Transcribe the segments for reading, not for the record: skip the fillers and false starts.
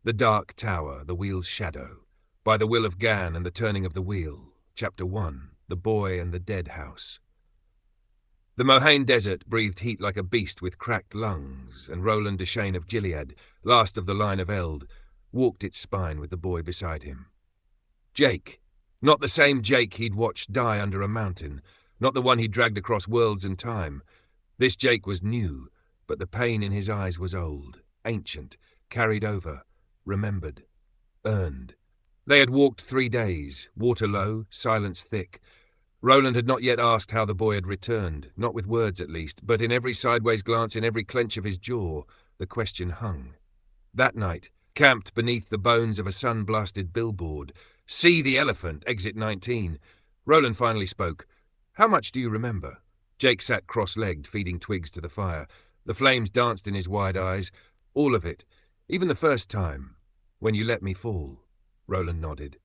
The Dark Tower, the Wheel's Shadow. By the Will of Gan and the Turning of the Wheel. Chapter 1. The Boy and the Dead House. The Mohaine Desert breathed heat like a beast with cracked lungs, and Roland Deschain of Gilead, last of the line of Eld, walked its spine with the boy beside him. Jake. Not the same Jake he'd watched die under a mountain, not the one he'd dragged across worlds and time. This Jake was new, but the pain in his eyes was old, ancient, carried over, remembered, earned. They had walked 3 days, water low, silence thick. Roland had not yet asked how the boy had returned, not with words at least, but in every sideways glance, in every clench of his jaw, the question hung. That night, camped beneath the bones of a sun-blasted billboard, "See the elephant, exit 19. Roland finally spoke. "How much do you remember?" Jake sat cross-legged, feeding twigs to the fire. The flames danced in his wide eyes. "All of it. Even the first time. When you let me fall." Roland nodded.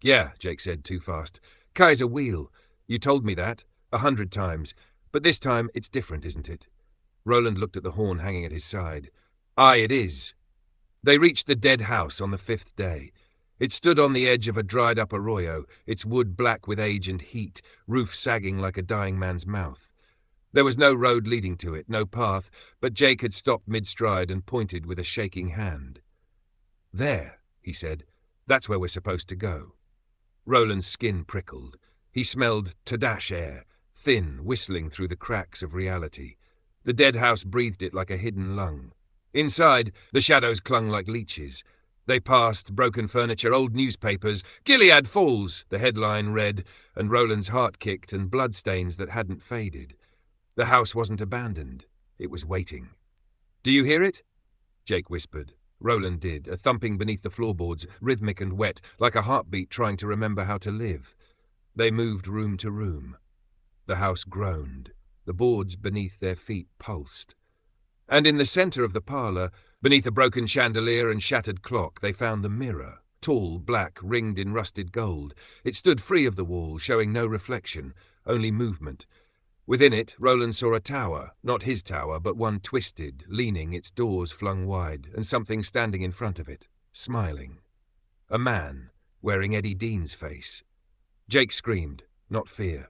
"Yeah," Jake said, too fast. "Kaiser Wheel. You told me that 100 times. But this time it's different, isn't it?" Roland looked at the horn hanging at his side. "Aye, it is." They reached the dead house on the 5th day. It stood on the edge of a dried-up arroyo, its wood black with age and heat, roof sagging like a dying man's mouth. There was no road leading to it, no path, but Jake had stopped mid-stride and pointed with a shaking hand. "There," he said. "That's where we're supposed to go." Roland's skin prickled. He smelled Tadash air, thin, whistling through the cracks of reality. The dead house breathed it like a hidden lung. Inside, the shadows clung like leeches. They passed broken furniture, old newspapers. "Gilead Falls," the headline read, and Roland's heart kicked, and bloodstains that hadn't faded. The house wasn't abandoned. It was waiting. "Do you hear it?" Jake whispered. Roland did, a thumping beneath the floorboards, rhythmic and wet, like a heartbeat trying to remember how to live. They moved room to room. The house groaned. The boards beneath their feet pulsed. And in the center of the parlor, beneath a broken chandelier and shattered clock, they found the mirror, tall, black, ringed in rusted gold. It stood free of the wall, showing no reflection, only movement. Within it, Roland saw a tower, not his tower, but one twisted, leaning, its doors flung wide, and something standing in front of it, smiling. A man, wearing Eddie Dean's face. Jake screamed, not fear.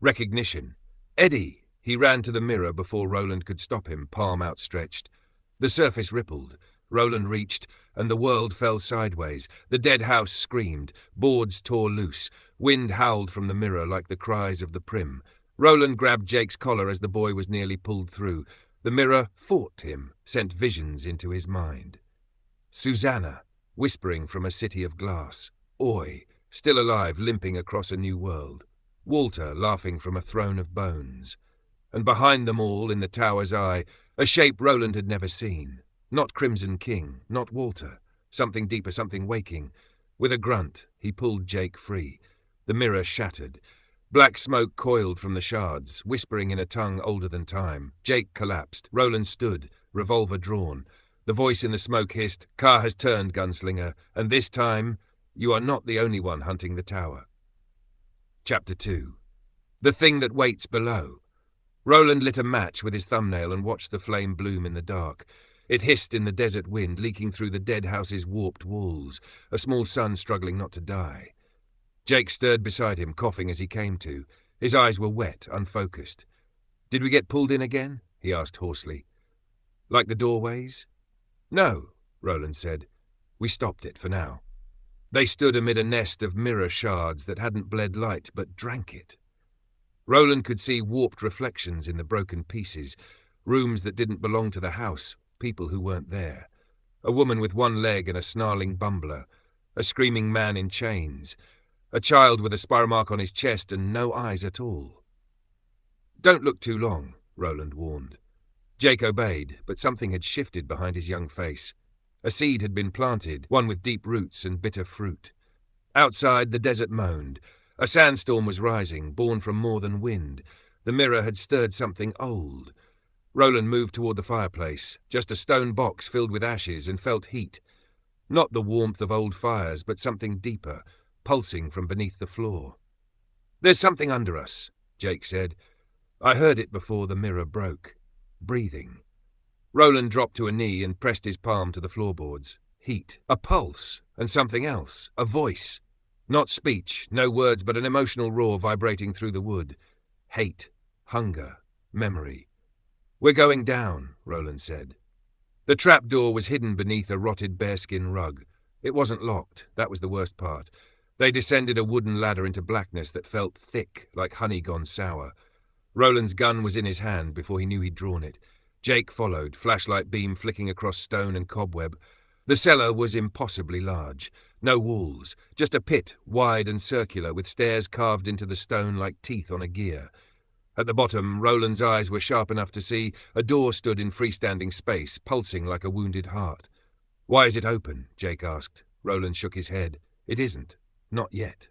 Recognition. "Eddie!" He ran to the mirror before Roland could stop him, palm outstretched. The surface rippled. Roland reached, and the world fell sideways. The dead house screamed. Boards tore loose. Wind howled from the mirror like the cries of the prim. Roland grabbed Jake's collar as the boy was nearly pulled through. The mirror fought him, sent visions into his mind. Susanna, whispering from a city of glass. Oi, still alive, limping across a new world. Walter, laughing from a throne of bones. And behind them all, in the tower's eye, a shape Roland had never seen. Not Crimson King, not Walter. Something deeper, something waking. With a grunt, he pulled Jake free. The mirror shattered. Black smoke coiled from the shards, whispering in a tongue older than time. Jake collapsed. Roland stood, revolver drawn. The voice in the smoke hissed, "Ka has turned, gunslinger, and this time, you are not the only one hunting the tower." Chapter 2. The Thing That Waits Below. Roland lit a match with his thumbnail and watched the flame bloom in the dark. It hissed in the desert wind, leaking through the dead house's warped walls, a small sun struggling not to die. Jake stirred beside him, coughing as he came to. His eyes were wet, unfocused. "Did we get pulled in again?" he asked hoarsely. "Like the doorways?" "No," Roland said. "We stopped it for now." They stood amid a nest of mirror shards that hadn't bled light but drank it. Roland could see warped reflections in the broken pieces, rooms that didn't belong to the house, people who weren't there. A woman with one leg and a snarling bumbler, a screaming man in chains, a child with a spiral mark on his chest and no eyes at all. "Don't look too long," Roland warned. Jake obeyed, but something had shifted behind his young face. A seed had been planted, one with deep roots and bitter fruit. Outside, the desert moaned. A sandstorm was rising, born from more than wind. The mirror had stirred something old. Roland moved toward the fireplace, just a stone box filled with ashes, and felt heat. Not the warmth of old fires, but something deeper, pulsing from beneath the floor. "There's something under us," Jake said. "I heard it before the mirror broke. Breathing." Roland dropped to a knee and pressed his palm to the floorboards. heat, a pulse, and something else, a voice. Not speech, no words, but an emotional roar vibrating through the wood. Hate, hunger, memory. "We're going down," Roland said. The trapdoor was hidden beneath a rotted bearskin rug. It wasn't locked, that was the worst part. They descended a wooden ladder into blackness that felt thick, like honey gone sour. Roland's gun was in his hand before he knew he'd drawn it. Jake followed, flashlight beam flicking across stone and cobweb. The cellar was impossibly large. No walls, just a pit, wide and circular, with stairs carved into the stone like teeth on a gear. At the bottom, Roland's eyes were sharp enough to see a door stood in freestanding space, pulsing like a wounded heart. "Why is it open?" Jake asked. Roland shook his head. "It isn't. Not yet."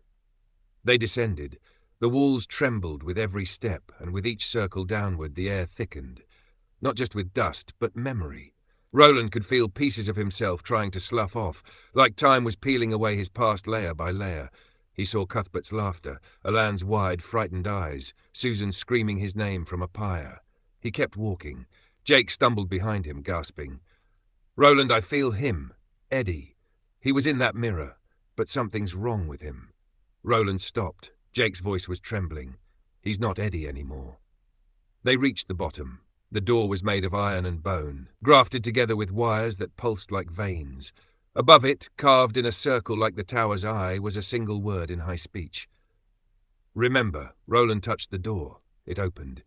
They descended. The walls trembled with every step, and with each circle downward the air thickened. Not just with dust, but memory. Roland could feel pieces of himself trying to slough off, like time was peeling away his past layer by layer. He saw Cuthbert's laughter, Alan's wide, frightened eyes, Susan screaming his name from a pyre. He kept walking. Jake stumbled behind him, gasping. "Roland, I feel him. Eddie. He was in that mirror, but something's wrong with him." Roland stopped. Jake's voice was trembling. "He's not Eddie anymore." They reached the bottom. The door was made of iron and bone, grafted together with wires that pulsed like veins. Above it, carved in a circle like the tower's eye, was a single word in high speech. "Remember." Roland touched the door. It opened.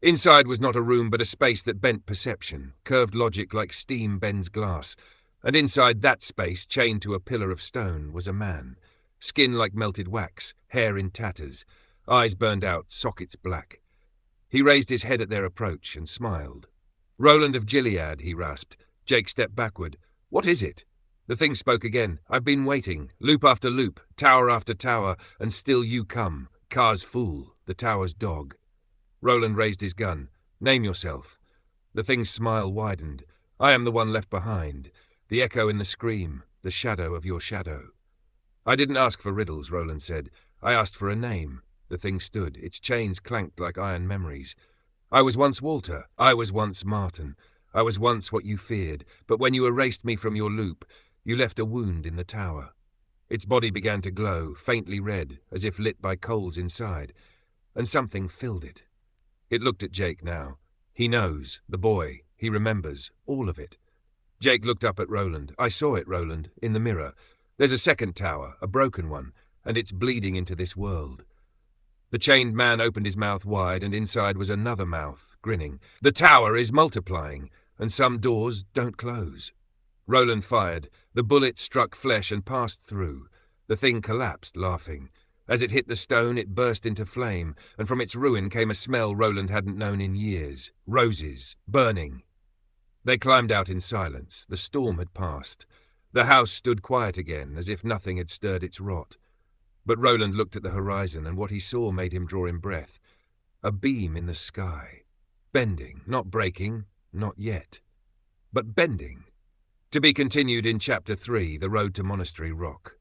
Inside was not a room but a space that bent perception, curved logic like steam bends glass. And inside that space, chained to a pillar of stone, was a man. Skin like melted wax, hair in tatters, eyes burned out, sockets black. He raised his head at their approach and smiled. "Roland of Gilead," he rasped. Jake stepped backward. "What is it?" The thing spoke again. "I've been waiting, loop after loop, tower after tower, and still you come. Car's fool, the tower's dog." Roland raised his gun. "Name yourself." The thing's smile widened. "I am the one left behind. The echo in the scream, the shadow of your shadow." "I didn't ask for riddles," Roland said. "I asked for a name." The thing stood. Its chains clanked like iron memories. "I was once Walter. I was once Martin. I was once what you feared. But when you erased me from your loop, you left a wound in the tower." Its body began to glow, faintly red, as if lit by coals inside, and something filled it. It looked at Jake now. He knows, the boy. He remembers, all of it. Jake looked up at Roland. "I saw it, Roland, in the mirror. There's a second tower, a broken one, and it's bleeding into this world." The chained man opened his mouth wide, and inside was another mouth, grinning. "The tower is multiplying, and some doors don't close." Roland fired. The bullet struck flesh and passed through. The thing collapsed, laughing. As it hit the stone, it burst into flame, and from its ruin came a smell Roland hadn't known in years. Roses, burning. They climbed out in silence. The storm had passed. The house stood quiet again, as if nothing had stirred its rot. But Roland looked at the horizon, and what he saw made him draw in breath. A beam in the sky. Bending, not breaking, not yet. But bending. To be continued in Chapter 3, The Road to Monastery Rock.